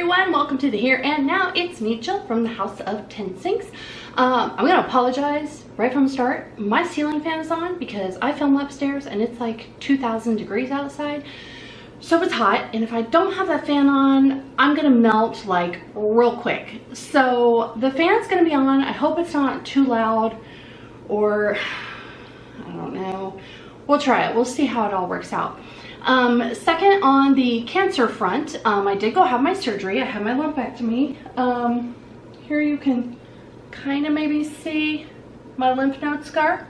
everyone, welcome to the Here and Now. It's me, Jill, from the House of 10 Sinks. I'm gonna apologize right from the start. My ceiling fan is on because I film upstairs and it's like 2,000 degrees outside. So it's hot, and if I don't have that fan on, I'm gonna melt like real quick. So the fan's gonna be on. I hope it's not too loud, or I don't know. We'll try it. We'll see how it all works out. Second, on the cancer front, I did go have my surgery. I had my lumpectomy. Here you can kind of maybe see my lymph node scar.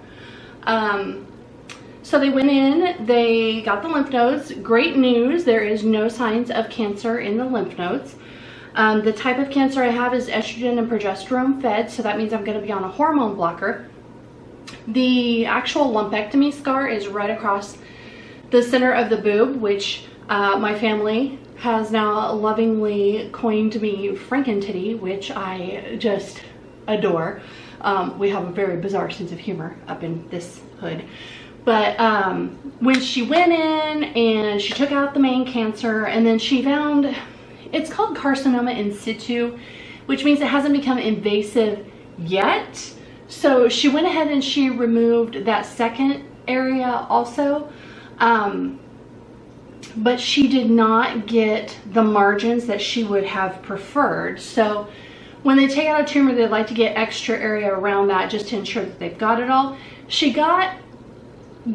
So they went in, they got the lymph nodes. Great news, there is no signs of cancer in the lymph nodes. The type of cancer I have is estrogen and progesterone fed, so that means I'm going to be on a hormone blocker. The actual lumpectomy scar is right across the center of the boob, which my family has now lovingly coined me Frankentitty, which I just adore. We have a very bizarre sense of humor up in this hood. But when she went in and she took out the main cancer, and then she found, it's called carcinoma in situ, which means it hasn't become invasive yet. So she went ahead and she removed that second area also. But she did not get the margins that she would have preferred. So when they take out a tumor, they like to get extra area around that just to ensure that they've got it all. She got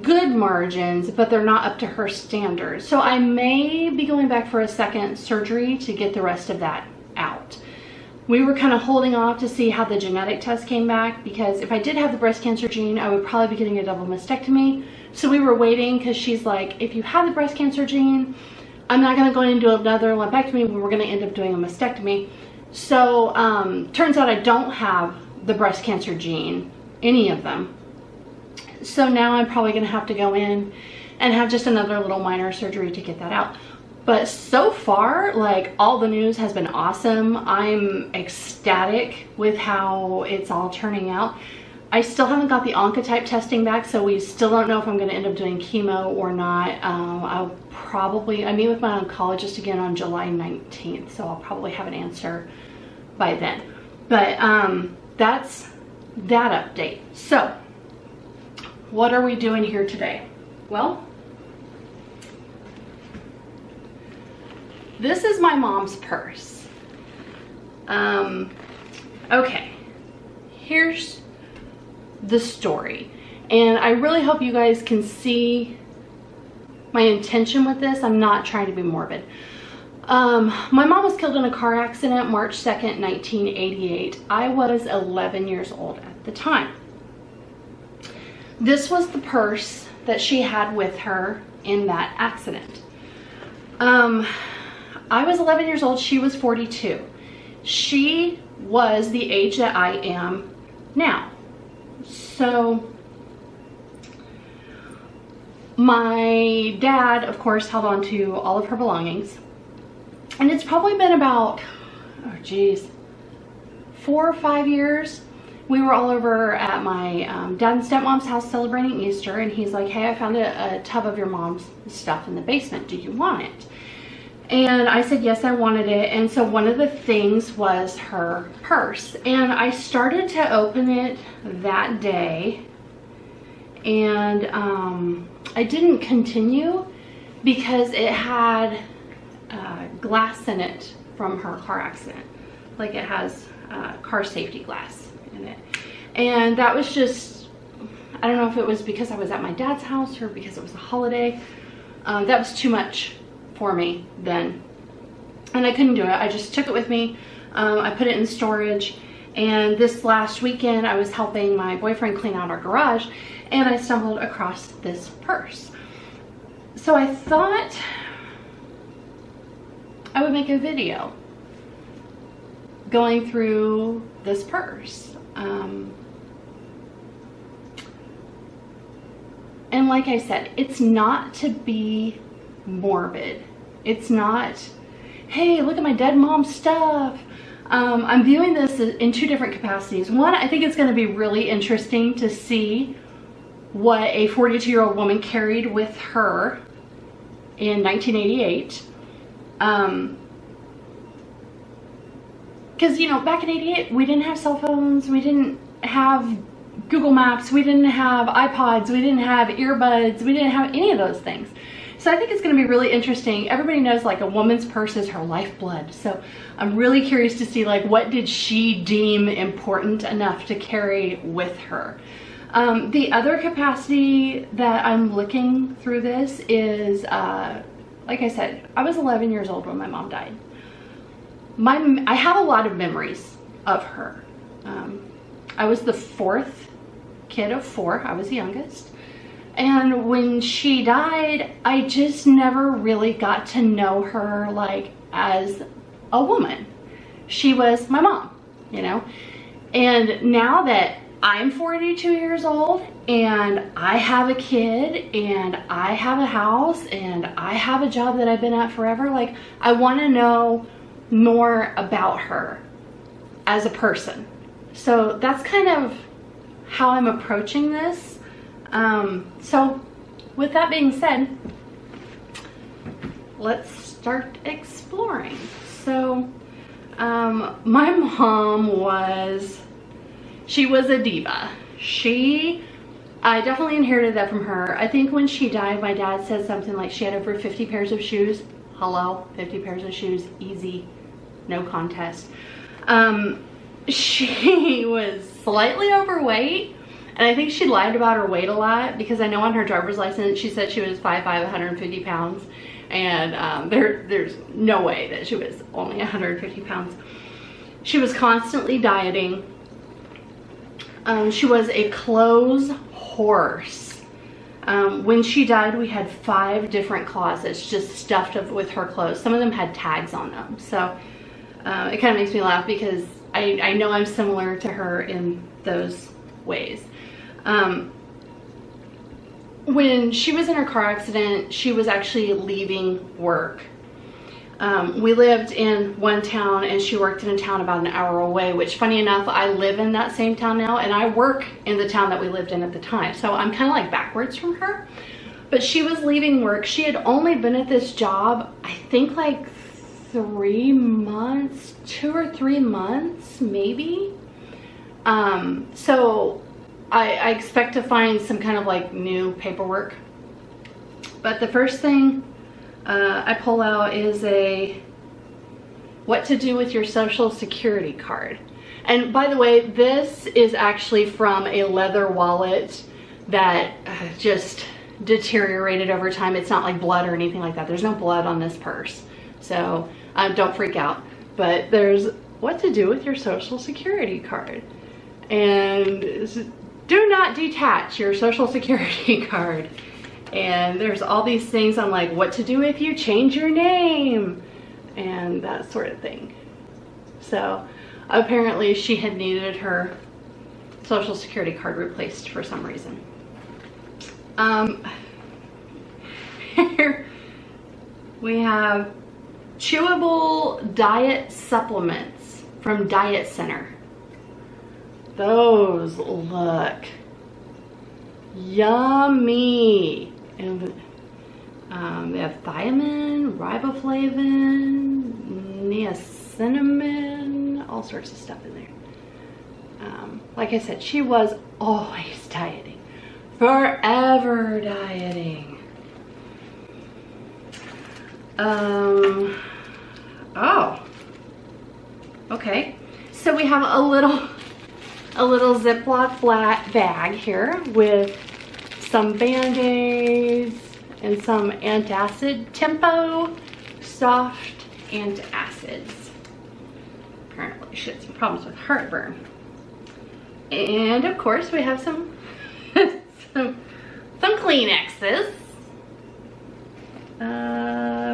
good margins, but they're not up to her standards. So I may be going back for a second surgery to get the rest of that out. We were kind of holding off to see how the genetic test came back, because if I did have the breast cancer gene, I would probably be getting a double mastectomy. So we were waiting, because she's like, if you have the breast cancer gene, I'm not going to go in and do another lumpectomy. We're going to end up doing a mastectomy. So turns out I don't have the breast cancer gene, any of them. So now I'm probably going to have to go in and have just another little minor surgery to get that out. But so far, like, all the news has been awesome. I'm ecstatic with how it's all turning out. I still haven't got the oncotype testing back, so we still don't know if I'm going to end up doing chemo or not. I meet with my oncologist again on July 19th, so I'll probably have an answer by then. But that's that update. So what are we doing here today? Well, this is my mom's purse. Okay, here's the story, and I really hope you guys can see my intention with this. I'm not trying to be morbid. My mom was killed in a car accident March 2nd, 1988. I was 11 years old at the time. This was the purse that she had with her in that accident. I was 11 years old, she was 42. She was the age that I am now. So my dad, of course, held on to all of her belongings. And it's probably been about, 4 or 5 years. We were all over at my dad and stepmom's house celebrating Easter, and he's like, hey, I found a tub of your mom's stuff in the basement. Do you want it? And I said, yes, I wanted it. And so one of the things was her purse. And I started to open it that day. And I didn't continue because it had glass in it from her car accident. Like, it has car safety glass in it. And that was just, I don't know if it was because I was at my dad's house or because it was a holiday. That was too much for me then, and I couldn't do it. I just took it with me. I put it in storage, and this last weekend I was helping my boyfriend clean out our garage, and I stumbled across this purse. So I thought I would make a video going through this purse. And like I said, it's not to be morbid. It's not, hey, look at my dead mom's stuff. I'm viewing this in two different capacities. One, I think it's going to be really interesting to see what a 42-year-old woman carried with her in 1988. because, you know, back in '88, we didn't have cell phones, we didn't have Google Maps, we didn't have iPods, we didn't have earbuds, we didn't have any of those things. So I think it's going to be really interesting. Everybody knows like a woman's purse is her lifeblood. So I'm really curious to see like what did she deem important enough to carry with her. The other capacity that I'm looking through this is, like I said, I was 11 years old when my mom died. I have a lot of memories of her. I was the fourth kid of 4. I was the youngest. And when she died, I just never really got to know her like as a woman. She was my mom, you know? And now that I'm 42 years old and I have a kid and I have a house and I have a job that I've been at forever, like I want to know more about her as a person. So that's kind of how I'm approaching this. So with that being said, let's start exploring. So my mom she was a diva. I definitely inherited that from her. I think when she died, my dad said something like she had over 50 pairs of shoes. Hello, 50 pairs of shoes, easy, no contest. She was slightly overweight. And I think she lied about her weight a lot because I know on her driver's license she said she was 5'5", 150 pounds. And there's no way that she was only 150 pounds. She was constantly dieting. She was a clothes horse. When she died, we had 5 different closets just stuffed with her clothes. Some of them had tags on them. So it kind of makes me laugh because I know I'm similar to her in those ways. When she was in her car accident, she was actually leaving work. We lived in one town and she worked in a town about an hour away, which funny enough, I live in that same town now and I work in the town that we lived in at the time. So I'm kind of like backwards from her, but she was leaving work. She had only been at this job, I think like 3 months, 2 or 3 months, maybe. So I expect to find some kind of like new paperwork. But the first thing I pull out is what to do with your social security card. And by the way, this is actually from a leather wallet that just deteriorated over time. It's not like blood or anything like that. There's no blood on this purse. So don't freak out. But there's what to do with your social security card. And do not detach your social security card. And there's all these things on like what to do if you change your name and that sort of thing. So apparently she had needed her social security card replaced for some reason. Here we have chewable diet supplements from Diet Center. Those look yummy. And they have thiamine, riboflavin, niacinamide, all sorts of stuff in there. Like I said, she was always dieting, forever dieting. Oh, okay. So we have a little Ziploc flat bag here with some Band-Aids and some antacid, Tempo soft antacids. Apparently she had some problems with heartburn. And of course we have some some Kleenexes.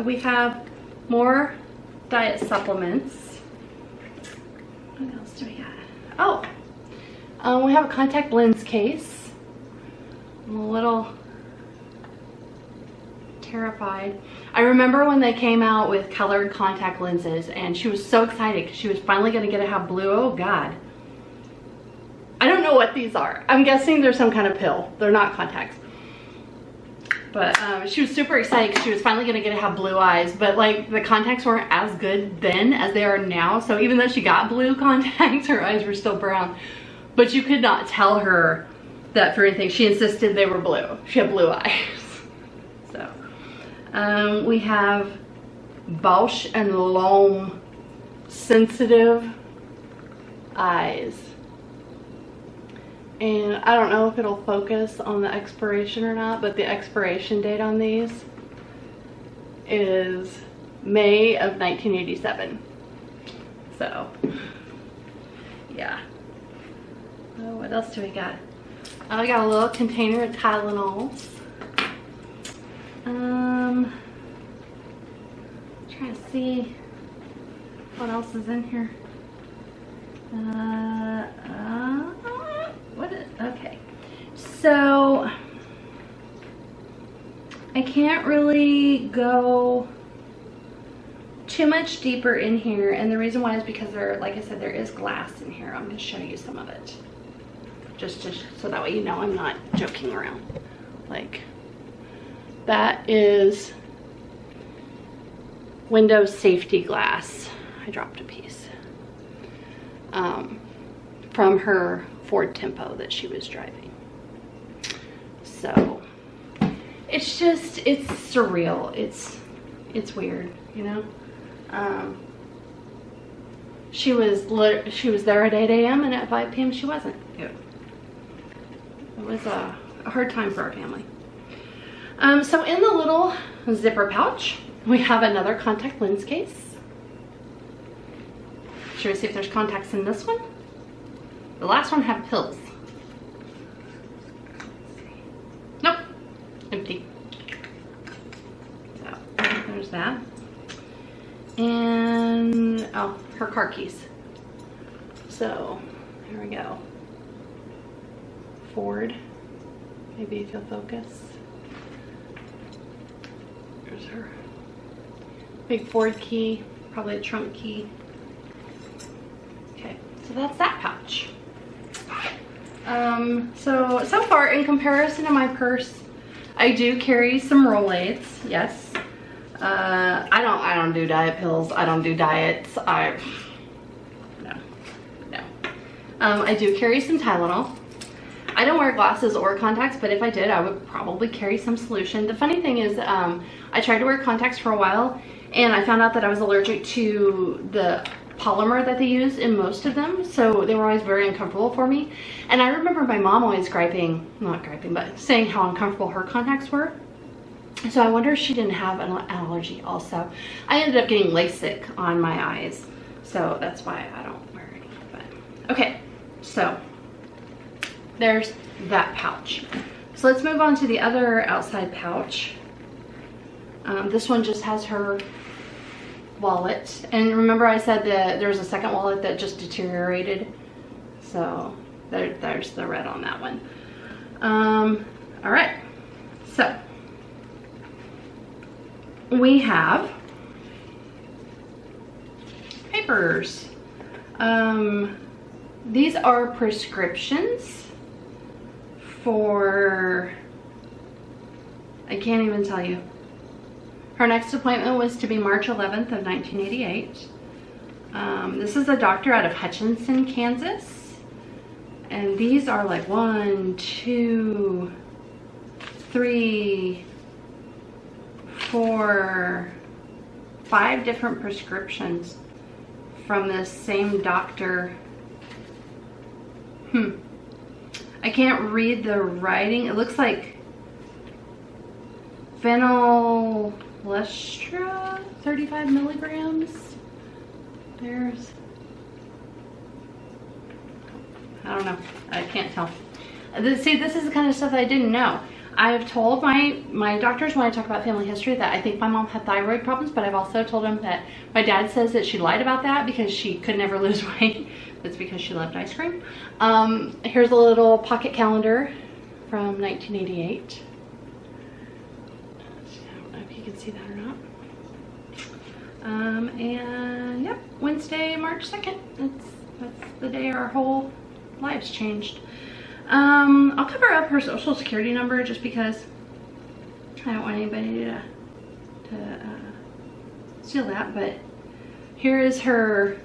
We have more diet supplements. What else do we got? Oh, we have a contact lens case. I'm a little terrified. I remember when they came out with colored contact lenses and she was so excited because she was finally going to get to have blue. Oh God. I don't know what these are. I'm guessing they're some kind of pill. They're not contacts. But she was super excited because she was finally gonna get to have blue eyes, but like the contacts weren't as good then as they are now. So even though she got blue contacts, her eyes were still brown. But you could not tell her that for anything. She insisted they were blue. She had blue eyes. So we have Bausch and Lomb sensitive eyes. And I don't know if it'll focus on the expiration or not, but the expiration date on these is May of 1987. So, yeah. Oh, what else do we got? Oh, I got a little container of Tylenols. Trying to see what else is in here. Okay, so I can't really go too much deeper in here, and the reason why is because there, like I said, there is glass in here. I'm going to show you some of it, just so that way you know I'm not joking around. Like, that is window safety glass. I dropped a piece from her Ford Tempo that she was driving. So it's just, it's surreal. It's weird, you know. She was there at 8 a.m. and at 5 p.m. she wasn't. It was a hard time for our family. So in the little zipper pouch, we have another contact lens case. Should we see if there's contacts in this one? The last one had pills. Nope, empty. So there's that. And, oh, her car keys. So, here we go. Ford, maybe if you'll focus. There's her big Ford key, probably a trunk key. Okay, so that's that pouch. So far in comparison to my purse, I do carry some Rolaids, yes. I don't do diet pills. I don't do diets. No. I do carry some Tylenol. I don't wear glasses or contacts, but if I did, I would probably carry some solution. The funny thing is, I tried to wear contacts for a while, and I found out that I was allergic to the polymer that they use in most of them, so they were always very uncomfortable for me. And I remember my mom always not griping, but saying how uncomfortable her contacts were. So I wonder if she didn't have an allergy also. I ended up getting LASIK on my eyes, so that's why I don't wear any. But okay, so there's that pouch. So let's move on to the other outside pouch. This one just has her wallet, and remember I said that there was a second wallet that just deteriorated, so there's the red on that one. All right, so we have papers. These are prescriptions for, I can't even tell you. Her next appointment was to be March 11th of 1988. This is a doctor out of Hutchinson, Kansas. And these are like 1, 2, 3, 4, 5 different prescriptions from this same doctor. I can't read the writing. It looks like phenylestra, 35 milligrams. There's, I don't know. I can't tell. See, this is the kind of stuff that I didn't know. I've told my doctors when I talk about family history that I think my mom had thyroid problems, but I've also told them that my dad says that she lied about that because she could never lose weight. That's because she loved ice cream. Here's a little pocket calendar from 1988. I don't know if you can see that or not. And yep, Wednesday, March 2nd. That's the day our whole lives changed. I'll cover up her social security number just because I don't want anybody to steal that, but here is her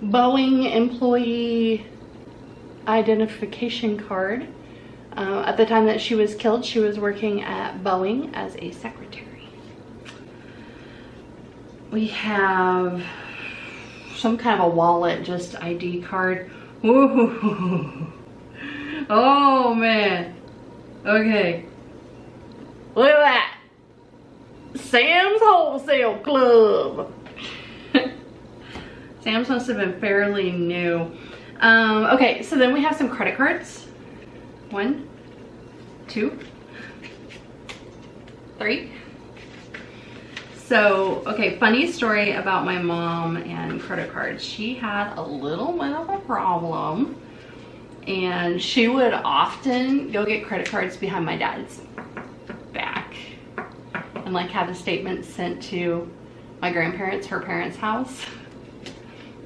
Boeing employee identification card. At the time that she was killed, she was working at Boeing as a secretary. We have some kind of a wallet, just ID card. Ooh. Oh man. Okay. Look at that. Sam's Wholesale Club. Sam's must have been fairly new. Okay, so then we have some credit cards. 1, 2, 3. So, okay, funny story about my mom and credit cards. She had a little bit of a problem, and she would often go get credit cards behind my dad's back and like have a statement sent to my grandparents, her parents' house.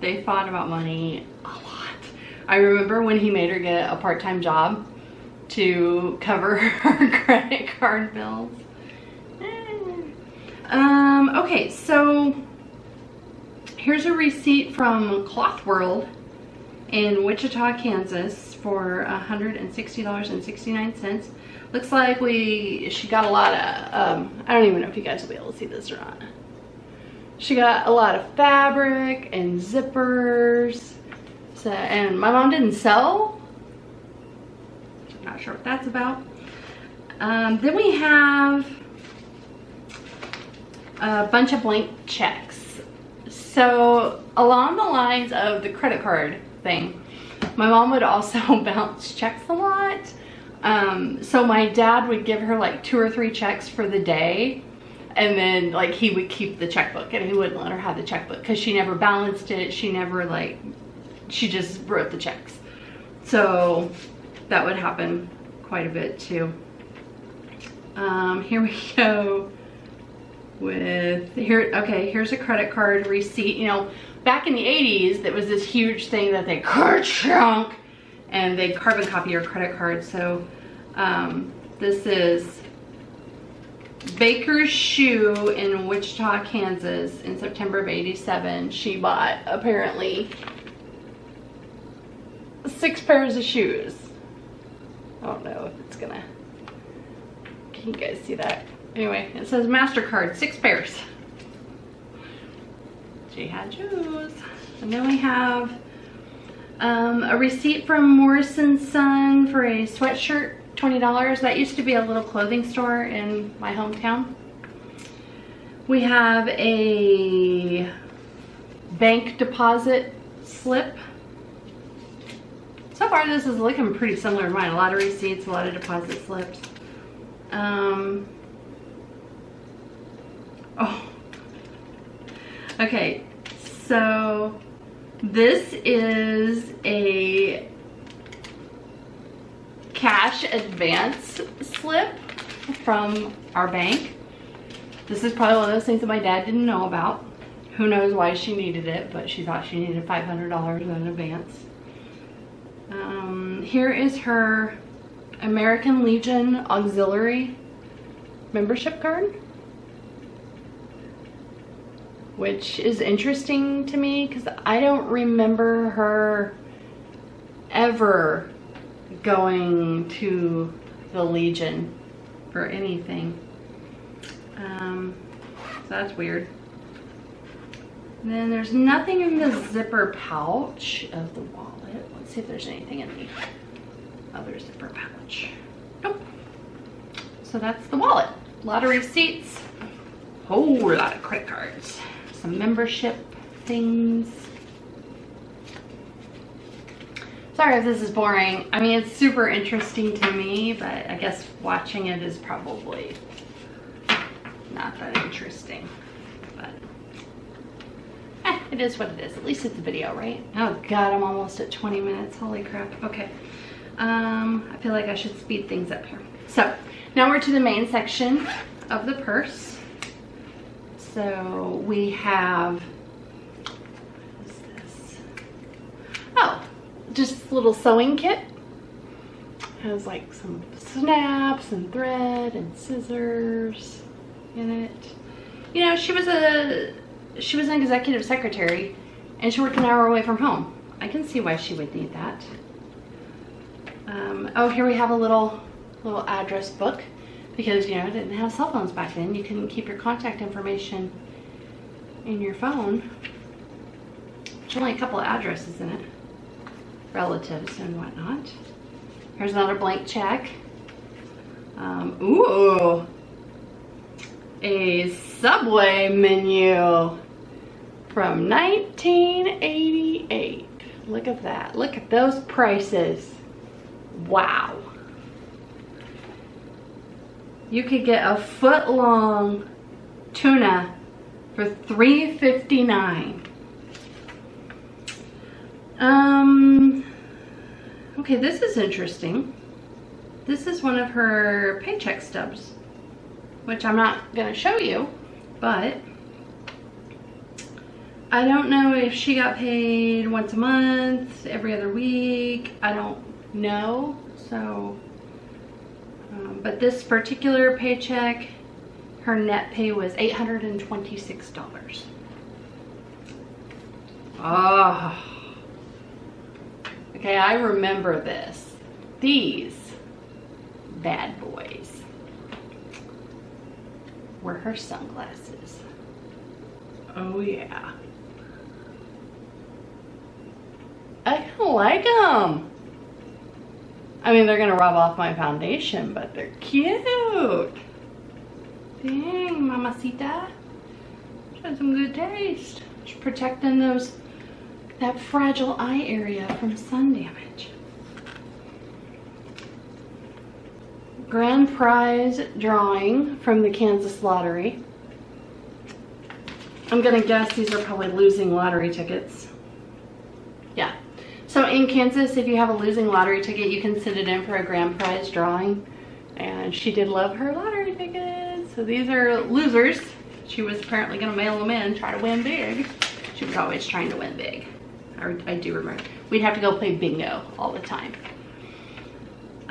They fought about money a lot. I remember when he made her get a part-time job to cover her credit card bills. Okay, so here's a receipt from Cloth World in Wichita, Kansas for $160.69. Looks like she got a lot of, I don't even know if you guys will be able to see this or not. She got a lot of fabric and zippers. So, and my mom didn't sew. Not sure what that's about. Then we have a bunch of blank checks. So along the lines of the credit card thing, my mom would also bounce checks a lot. So my dad would give her like 2 or 3 checks for the day, and then like he would keep the checkbook, and he wouldn't let her have the checkbook because she never balanced it. She never she just wrote the checks. So that would happen quite a bit too. Here we go with here's a credit card receipt. You know, back in the 80s, there was this huge thing that they chunk and they carbon copy your credit card. So this is Baker's Shoe in Wichita, Kansas in September of '87. She bought apparently 6 pairs of shoes. I don't know if it's gonna, can you guys see that? Anyway, it says MasterCard, 6 pairs. She had shoes. And then we have a receipt from Morrison Son for a sweatshirt, $20. That used to be a little clothing store in my hometown. We have a bank deposit slip. So far this is looking pretty similar to mine. A lot of receipts, a lot of deposit slips. Oh, okay, so this is a cash advance slip from our bank. This is probably one of those things that my dad didn't know about. Who knows why she needed it, but she thought she needed $500 in advance. Here is her American Legion Auxiliary membership card, which is interesting to me because I don't remember her ever going to the Legion for anything. So that's weird. And then there's nothing in the zipper pouch of the wallet. Let's see if there's anything in the other zipper pouch. Nope. So that's the wallet. A lot of receipts, a whole lot of credit cards, some membership things. Sorry if this is boring. I mean, it's super interesting to me, but I guess watching it is probably not that interesting. But it is what it is. At least it's a video, right? Oh God, I'm almost at 20 minutes. Holy crap. Okay. I feel like I should speed things up here. So now we're to the main section of the purse. So we have, what is this? Oh, just a little sewing kit. Has like some snaps and thread and scissors in it. You know, she was an executive secretary and she worked an hour away from home. I can see why she would need that. Oh, here we have a little address book because, you know, it didn't have cell phones back then. You couldn't keep your contact information in your phone. There's only a couple of addresses in it, relatives and whatnot. Here's another blank check. Ooh, a Subway menu from 1988. Look at that. Look at those prices. Wow. You could get a foot-long tuna for $3.59. Okay, this is interesting. This is one of her paycheck stubs, which I'm not gonna show you, but I don't know if she got paid once a month, every other week. I don't know. So, but this particular paycheck, her net pay was $826. Oh, okay, I remember this. These bad boys were her sunglasses. Oh yeah. I kind of like them. I mean, they're gonna rub off my foundation, but they're cute. Dang, mamacita. She has some good taste. She's protecting that fragile eye area from sun damage. Grand prize drawing from the Kansas lottery. I'm gonna guess these are probably losing lottery tickets. Yeah. So in Kansas, if you have a losing lottery ticket, you can send it in for a grand prize drawing. And she did love her lottery tickets. So these are losers. She was apparently gonna mail them in, try to win big. She was always trying to win big. I do remember. We'd have to go play bingo all the time.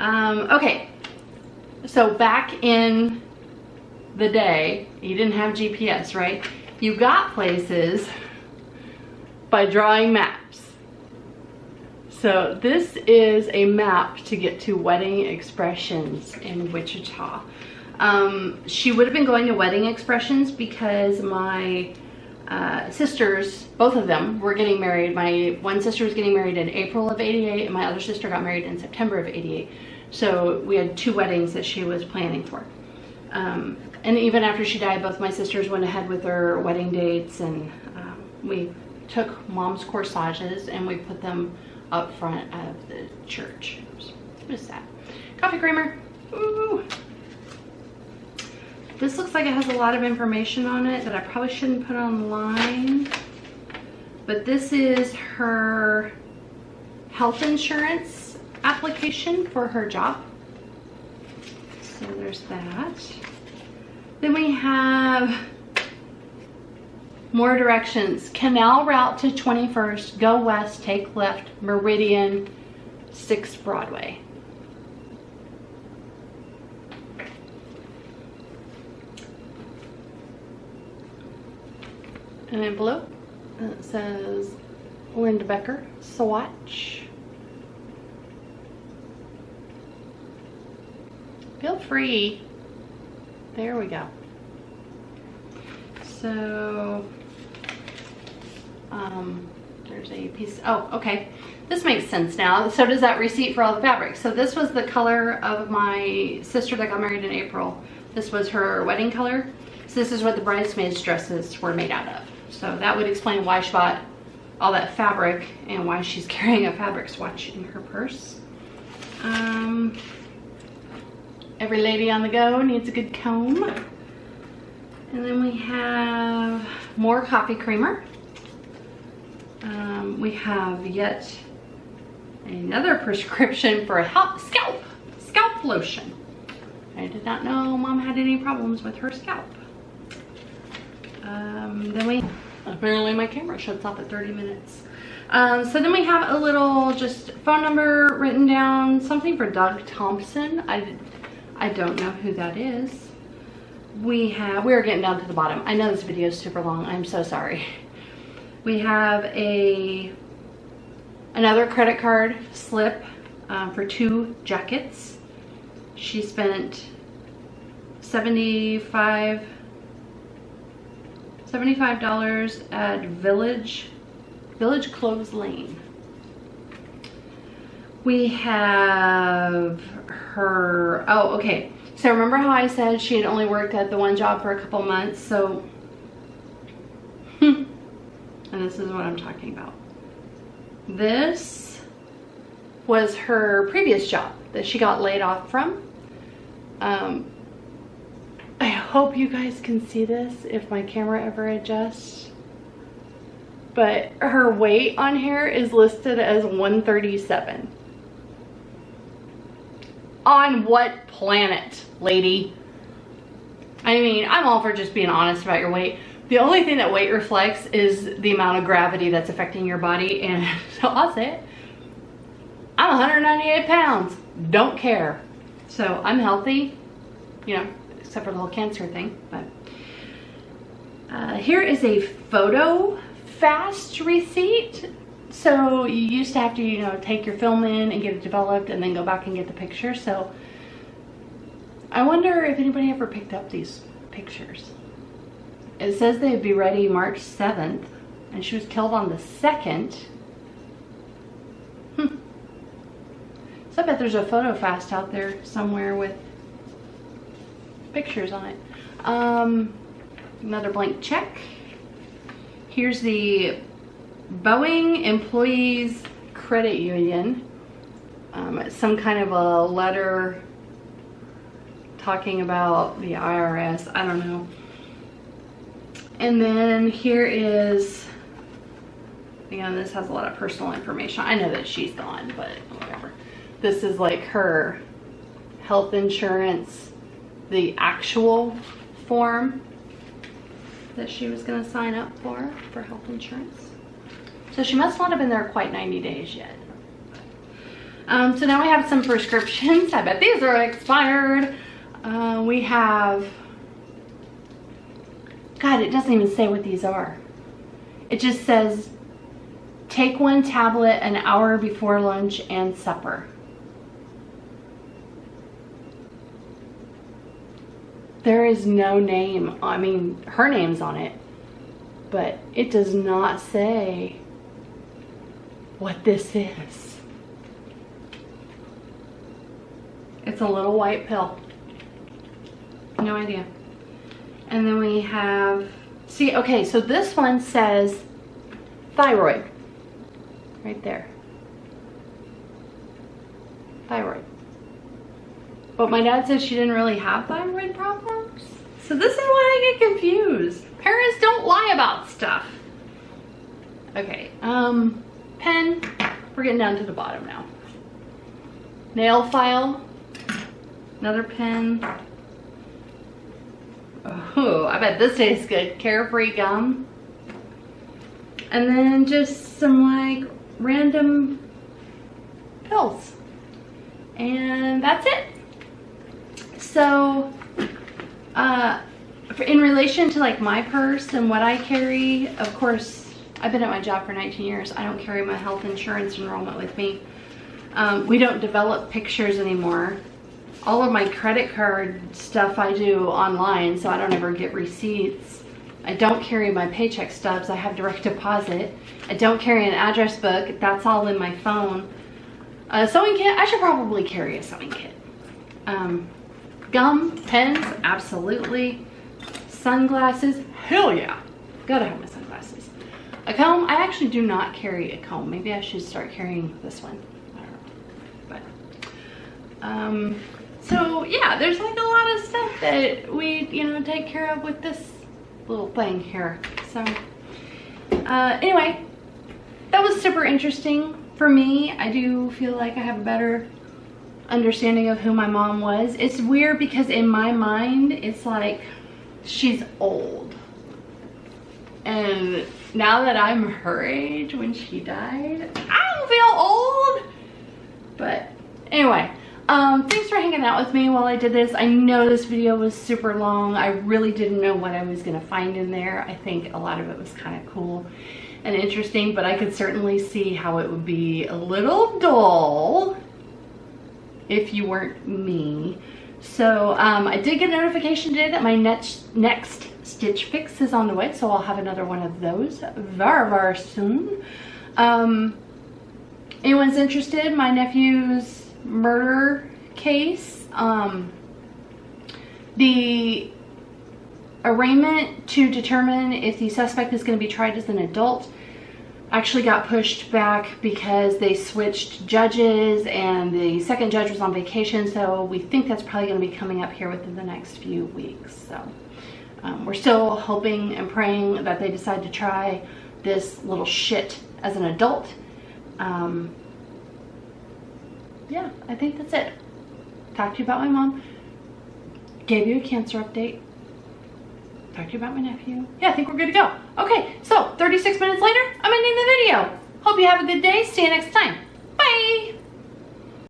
Okay. So back in the day, you didn't have GPS, right? You got places by drawing maps. So this is a map to get to Wedding Expressions in Wichita. She would have been going to Wedding Expressions because my sisters, both of them, were getting married. My one sister was getting married in April of '88 and my other sister got married in September of '88. So we had 2 weddings that she was planning for. And even after she died, both my sisters went ahead with their wedding dates, and we took mom's corsages and we put them up front of the church. It was sad. Coffee creamer. Ooh. This looks like it has a lot of information on it that I probably shouldn't put online. But this is her health insurance application for her job. So there's that. Then we have more directions. Canal route to 21st, go west, take left, Meridian, 6th Broadway. An envelope that says Linda Becker, Swatch. Feel free. There we go. So, there's a piece, oh, okay. This makes sense now. So does that receipt for all the fabrics. So this was the color of my sister that got married in April. This was her wedding color. So this is what the bridesmaids' dresses were made out of. So that would explain why she bought all that fabric and why she's carrying a fabric swatch in her purse. Every lady on the go needs a good comb. And then we have more coffee creamer. We have yet another prescription for a scalp lotion. I did not know Mom had any problems with her scalp. Then we Apparently my camera shuts off at 30 minutes. So then we have a little just phone number written down, something for Doug Thompson. I don't know who that is. We're getting down to the bottom. I know this video is super long. I'm so sorry. We have another credit card slip for 2 jackets. She spent $75 at Village Clothes Lane. We have her, oh, okay. So remember how I said she had only worked at the one job for a couple months? So, and this is what I'm talking about. This was her previous job that she got laid off from. I hope you guys can see this if my camera ever adjusts. But her weight on here is listed as 137. On what planet, lady? I mean, I'm all for just being honest about your weight. The only thing that weight reflects is the amount of gravity that's affecting your body. And so I'll say it. I'm 198 pounds. Don't care. So I'm healthy, you know, except for the whole cancer thing. But here is a photo fast receipt. So you used to have to, you know, take your film in and get it developed and then go back and get the picture. So I wonder if anybody ever picked up these pictures. It says they'd be ready March 7th and she was killed on the 2nd. So I bet there's a photo fast out there somewhere with pictures on it. Another blank check. Here's the Boeing Employees Credit Union. Some kind of a letter talking about the IRS. I don't know. And then here is, again, this has a lot of personal information. I know that she's gone, but whatever. This is like her health insurance, the actual form that she was going to sign up for health insurance. So she must not have been there quite 90 days yet. So now we have some prescriptions. I bet these are expired. We have, God, it doesn't even say what these are. It just says, take 1 tablet an hour before lunch and supper. There is no name, I mean, her name's on it, but it does not say what this is. It's a little white pill. No idea. And then we have, see, okay, so this one says thyroid. Right there. Thyroid. But my dad said she didn't really have thyroid problems. So this is why I get confused. Parents don't lie about stuff. Okay, pen. We're getting down to the bottom now. Nail file. Another pen. Oh, I bet this tastes good. Carefree gum. And then just some like random pills. And that's it. So, in relation to like my purse and what I carry, of course, I've been at my job for 19 years. I don't carry my health insurance enrollment with me. We don't develop pictures anymore. All of my credit card stuff I do online, so I don't ever get receipts. I don't carry my paycheck stubs. I have direct deposit. I don't carry an address book. That's all in my phone. Sewing kit, I should probably carry a sewing kit. Gum, pens, absolutely. Sunglasses, hell yeah. Gotta have my sunglasses. A comb, I actually do not carry a comb. Maybe I should start carrying this one. I don't know. But, so yeah, there's like a lot of stuff that we, you know, take care of with this little thing here. So, anyway, that was super interesting for me. I do feel like I have a better understanding of who my mom was. It's weird because in my mind, it's like she's old. And now that I'm her age when she died, I don't feel old. But anyway, thanks for hanging out with me while I did this. I know this video was super long. I really didn't know what I was gonna find in there. I think a lot of it was kind of cool and interesting, but I could certainly see how it would be a little dull if you weren't me. So I did get a notification today that my next Stitch Fix is on the way, so I'll have another one of those very, very soon. Anyone's interested, my nephew's murder case, the arraignment to determine if the suspect is going to be tried as an adult actually got pushed back because they switched judges and the second judge was on vacation, so we think that's probably going to be coming up here within the next few weeks. So we're still hoping and praying that they decide to try this little shit as an adult. Yeah, I think that's it. Talked to you about my mom, gave you a cancer update, talked to you about my nephew. Yeah, I think we're good to go. Okay, so 36 minutes later, I'm ending the video. Hope you have a good day. See you next time.